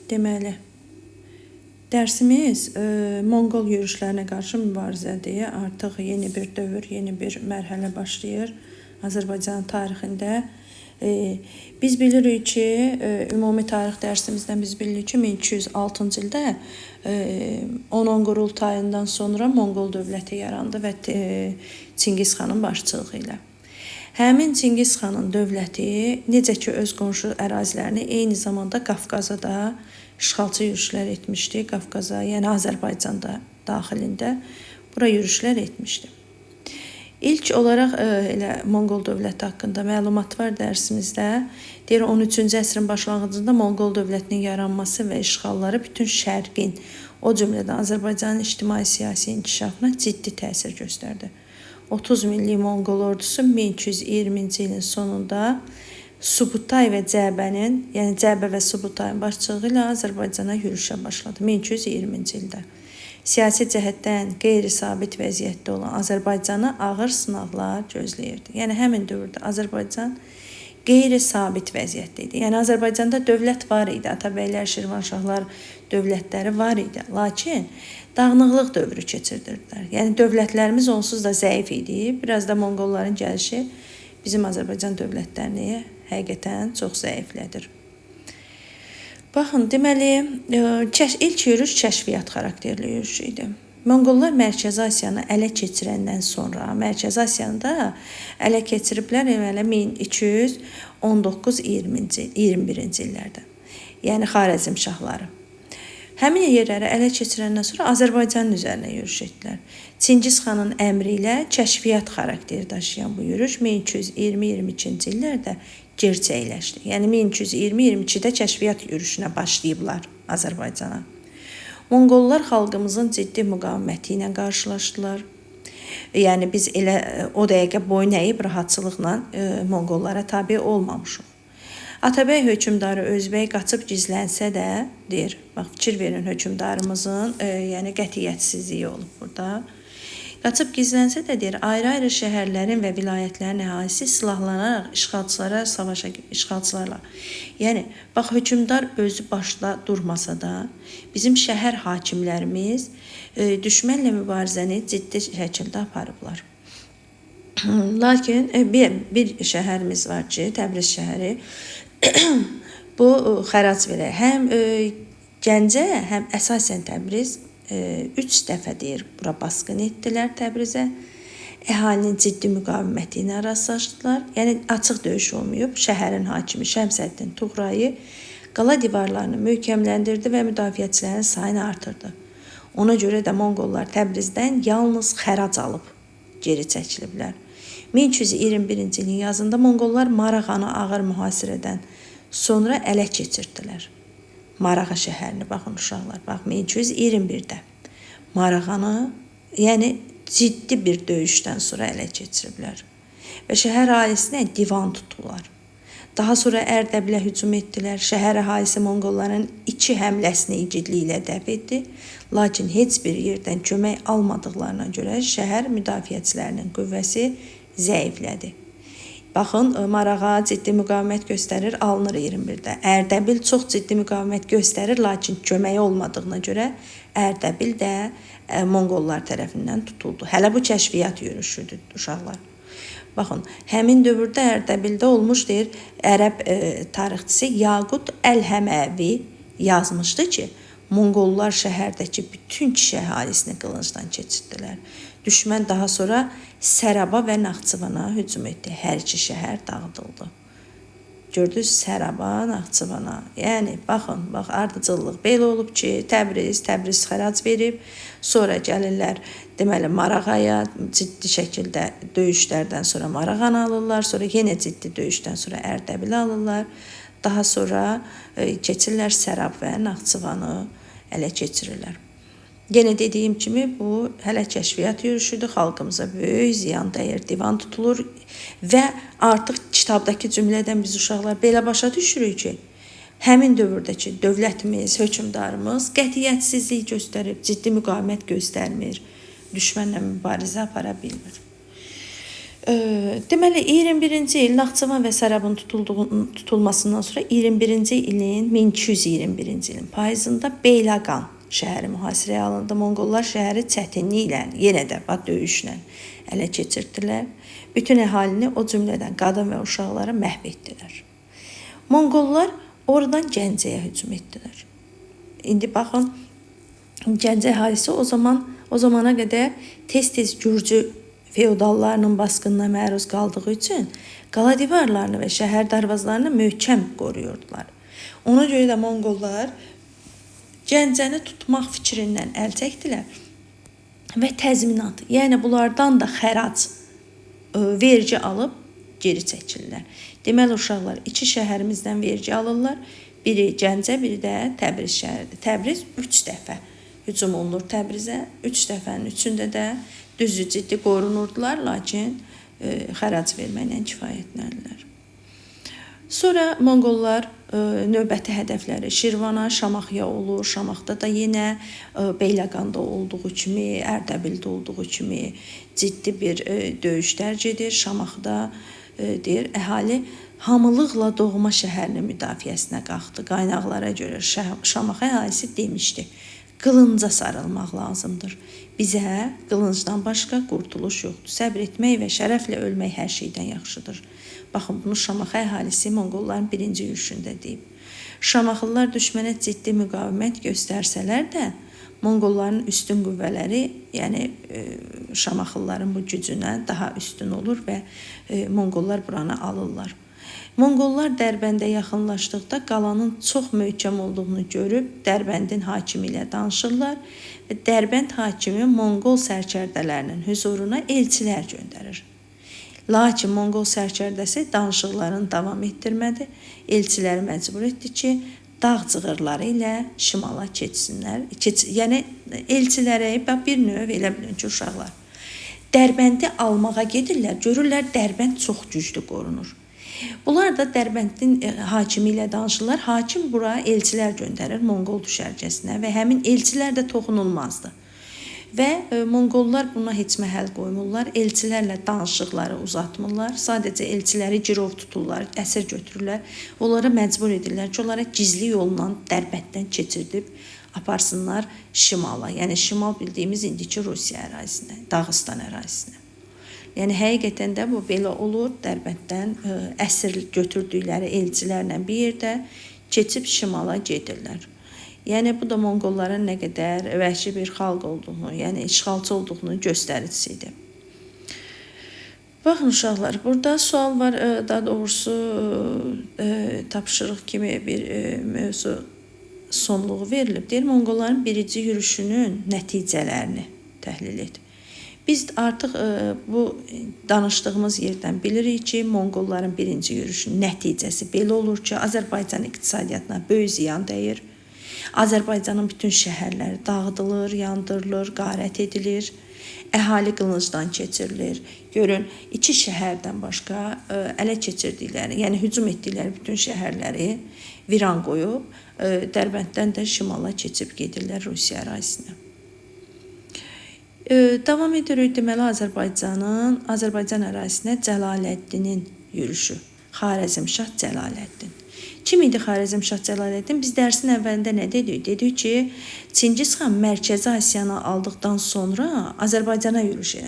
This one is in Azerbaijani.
Deməli, dərsimiz Monqol yürüşlərinə qarşı mübarizədir. Artıq yeni bir dövr, yeni bir mərhələ başlayır Azərbaycan tarixində. Biz bilirik ki, ümumi tarix dərsimizdən biz bilirik ki, 1206-cı ildə 10 qurultayından sonra Monqol dövləti yarandı və Çingiz xanın başçılığı ilə. Həmin Çingiz xanın dövləti necə ki öz qonşu ərazilərini eyni zamanda Qafqaza da işğalçı yürüşlər etmişdi. Qafqaza, yəni Azərbaycanda daxilində bura yürüşlər etmişdi. İlk olaraq elə Monqol dövləti haqqında məlumat var dərsimizdə. Deyir 13-cü əsrin başlanğıcında Monqol dövlətinin yaranması və işğalları bütün şərqin, o cümlədən Azərbaycanın ictimai-siyasi inkişafına ciddi təsir göstərdi. 30 minlik Monqol ordusu 1220-ci ilin sonunda Subutay və Cəbənin, yəni Cəbə və Subutayın başçılığı ilə Azərbaycana yürüşə başladı 1220-ci ildə. Siyasi cəhətdən qeyri-sabit vəziyyətdə olan Azərbaycanı ağır sınaqlar gözləyirdi. Yəni həmin dövrdə Azərbaycan qeyri-sabit vəziyyətdə idi. Yəni Azərbaycanda dövlət var idi, Atabəylər, Şirvanşahlar dövlətləri var idi. Lakin dağınıqlıq dövrü keçirdirdilər. Yəni dövlətlərimiz onsuz da zəif idi. Biraz da Monqolların gəlişi bizim Azərbaycan dövlətlərini həqiqətən çox zəiflədir. Baxın, deməli, ilk yürüş kəşfiyyat xarakterli yürüş idi. Monqollar Mərkəzi Asiyanı ələ keçirəndən sonra, Mərkəzi Asiyanı da ələ keçiriblər 1219-21-ci illərdə. Yəni Xarəzm şahları. Həmin yerləri ələ keçirəndən sonra Azərbaycanın üzərinə yürüş etdilər. Çingiz xanın əmri ilə kəşfiyyat xarakteri daşıyan bu yürüş 1220-22-ci illərdə gerçəkləşdi. Yəni 1220-22-də kəşfiyyat yürüşünə başlayıblar Azərbaycana. Monqollar xalqımızın ciddi müqaviməti ilə qarşılaşdılar. Yəni biz elə o dəqiqə boyun əyib rahatçılıqla Monqollara tabe olmamışıq. Atabəy hökmdarı Özbək qaçıb gizlənsə də, deyir, bax fikir verin hökmdarımızın yəni qətiyyətsizliyi olub burada. Qaçıb gizlənsə də deyir, ayrı-ayrı şəhərlərin və vilayətlərin əhalisi silahlanaraq işğalçılarla. Yəni bax hökmdar özü başda durmasa da, bizim şəhər hakimlərimiz düşmənlə mübarizəni ciddi şəkildə aparıblar. Lakin bir şəhərimiz var ki, Təbriz şəhəri bu xərac verir. Həm Gəncə, həm əsasən Təbriz 3 dəfə deyir, bura basqın etdilər Təbrizə. Əhalinin ciddi müqaviməti ilə rastlaşdılar. Yəni açıq döyüş olmayıb. Şəhərin hakimi Şəmsəddin Tuğrayı qala divarlarını möhkəmləndirdi və müdafiəçilərin sayını artırdı. Ona görə də Monqollar Təbrizdən yalnız xərac alıb geri çəkiliblər. 1221-ci ilin yazında Monqollar Marağanı ağır mühasirədən sonra ələ keçirdilər. Marağa şəhərini, baxın uşaqlar, bax 1221-də Marağanı, yəni ciddi bir döyüşdən sonra ələ keçiriblər və şəhər əhalisinə divan tutdular. Daha sonra Ərdəbilə hücum etdilər. Şəhər əhalisi Monqolların 2 həmləsini igidliklə dəf etdi. Lakin heç bir yerdən kömək almadıqlarına görə şəhər müdafiəçilərinin qüvvəsi zəiflədi. Baxın, Marağa ciddi müqavimət göstərir, alınır 21-də. Ərdəbil çox ciddi müqavimət göstərir, lakin köməyi olmadığına görə Ərdəbil də Monqollar tərəfindən tutuldu. Hələ bu kəşfiyyat yürüşüdür, uşaqlar. Baxın, həmin dövrdə Ərdəbildə olmuş, deyir, ərəb tarixçisi Yaqut Əl-Həməvi yazmışdı ki, Monqollar şəhərdəki bütün kişi əhalisini qılıncdan keçirdilər. Düşmən daha sonra Səraba və Naxçıvana hücum etdi. Hər iki şəhər dağıdıldı. Gördünüz, Səraba, Naxçıvana. Yəni, baxın, bax, ardıcıllıq belə olub ki, Təbriz xərac verib, sonra gəlirlər, deməli, Marağaya ciddi şəkildə döyüşlərdən sonra Marağanı alırlar, sonra yenə ciddi döyüşdən sonra Ərdəbili alırlar. Daha sonra keçirlər Sərab və Naxçıvanı ələ keçirirlər. Yenə dediyim kimi, bu hələ kəşfiyyat yürüşüdür, xalqımıza böyük ziyan dəyir, divan tutulur və artıq kitabdakı cümlədən biz uşaqlar belə başa düşürük ki, həmin dövrdəki dövlətimiz, hökmdarımız qətiyyətsizlik göstərib, ciddi müqavimət göstərmir, düşmənlə mübarizə apara bilmir. Deməli 21-ci il Naxçıvan və Sarabın tutulmasından sonra 21-ci ilin 1221-ci ilin payızında Beyləqan şəhəri mühasirəyə alındı. Monqollar şəhəri çətinliklə, yenə də döyüşlə ələ keçirdilər. Bütün əhalini, o cümlədən qadın və uşaqları məhv etdilər. Monqollar oradan Gəncəyə hücum etdilər. İndi baxın, Gəncə əhalisi o zamana qədər tez-tez Gürcü feodallarının basqınına məruz qaldığı üçün qala divarlarını və şəhər darvazalarını möhkəm qoruyurdular. Ona görə də Monqollar Gəncəni tutmaq fikrindən əl çəkdilər və təzminat, yəni bunlardan da xərac, vergi alıb geri çəkirlər. Deməli, uşaqlar, iki şəhərimizdən vergi alırlar. Biri Gəncə, biri də Təbriz şəhəridir. Təbriz 3 dəfə hücum olunur Təbrizə. 3 dəfənin üçündə də düzü ciddi qorunurdular, lakin xərac verməklə kifayətlənirlər. Sonra Monqollar növbəti hədəfləri Şirvana, Şamaxıya olur. Şamaxıda da yenə Beyləqanda olduğu kimi, Ərdəbildə olduğu kimi ciddi bir döyüşlər gedir. Şamaxıda deyir, əhali hamılıqla doğma şəhərinin müdafiəsinə qalxdı. Qaynaqlara görə Şamaxı əhalisi demişdi, qılınca sarılmaq lazımdır. Bizə qılıncdan başqa qurtuluş yoxdur. Səbr etmək və şərəflə ölmək hər şeydən yaxşıdır. Baxın, bunu Şamaxı əhalisi Monqolların birinci yürüşündə deyib. Şamaxılılar düşmənə ciddi müqavimət göstərsələr də, Monqolların üstün qüvvələri, yəni Şamaxılıların bu gücünə daha üstün olur və Monqollar buranı alırlar. Monqollar Dərbəndə yaxınlaşdıqda qalanın çox möhkəm olduğunu görüb Dərbəndin hakimi ilə danışırlar və Dərbənd hakimi Monqol sərkərdələrinin hüzuruna elçilər göndərir. Lakin Monqol sərkərdəsi danışıqlarını davam etdirmədi. Elçiləri məcbur etdi ki, dağ cığırları ilə şimala keçsinlər. Yəni elçilərə bir növ elə bilin ki, uşaqlar Dərbəndi almağa gedirlər, görürlər Dərbənd çox güclü qorunur. Bunlar da Dərbəndin hakimi ilə danışırlar. Hakim bura elçilər göndərir Monqol düşərgəsinə və həmin elçilər də toxunulmazdı. Və Monqollar buna heç məhəl qoymurlar. Elçilərlə danışıqları uzatmırlar. Sadəcə elçiləri girov tuturlar, əsir götürürlər. Onlara məcbur edirlər ki, onlara gizli yolla Dərbənddən keçirdib aparsınlar şimala. Yəni şimal bildiyimiz indiki Rusiya ərazisinə, Dağıstan ərazisinə. Yəni həqiqətən də bu belə olur. Dərbənddən əsir götürdükləri elçilərlə bir yerdə keçib şimala gedirlər. Yəni bu da Monqolların nə qədər vəhşi bir xalq olduğunu, yəni işğalçı olduğunu göstəricisidir. Baxın uşaqlar, burada sual var, daha doğrusu tapşırıq kimi bir mövzu sonluğu verilib. Deyir, Monqolların birinci yürüşünün nəticələrini təhlil et. Biz artıq bu danışdığımız yerdən bilirik ki, Monqolların birinci yürüşünün nəticəsi belə olur ki, Azərbaycan iqtisadiyyatına böyük ziyan dəyir. Azərbaycanın bütün şəhərləri dağıdılır, yandırılır, qarət edilir, əhali qılıncdan keçirilir. Görün, iki şəhərdən başqa ələ keçirdikləri, yəni hücum etdikləri bütün şəhərləri viran qoyub, Dərbənddən də şimala keçib gedirlər Rusiya ərazisinə. Davam edirik, deməli Azərbaycan ərazisinə Cəlaləddinin yürüşü. Xarəzmşah Cəlaləddin. Kim idi Xarəzmşah Cəlaləddin? Biz dərsin əvvəlində nə dedik? Dedik ki, Çingiz xan Mərkəzi Asiyanı aldıqdan sonra Azərbaycana yürüş eləmişdi.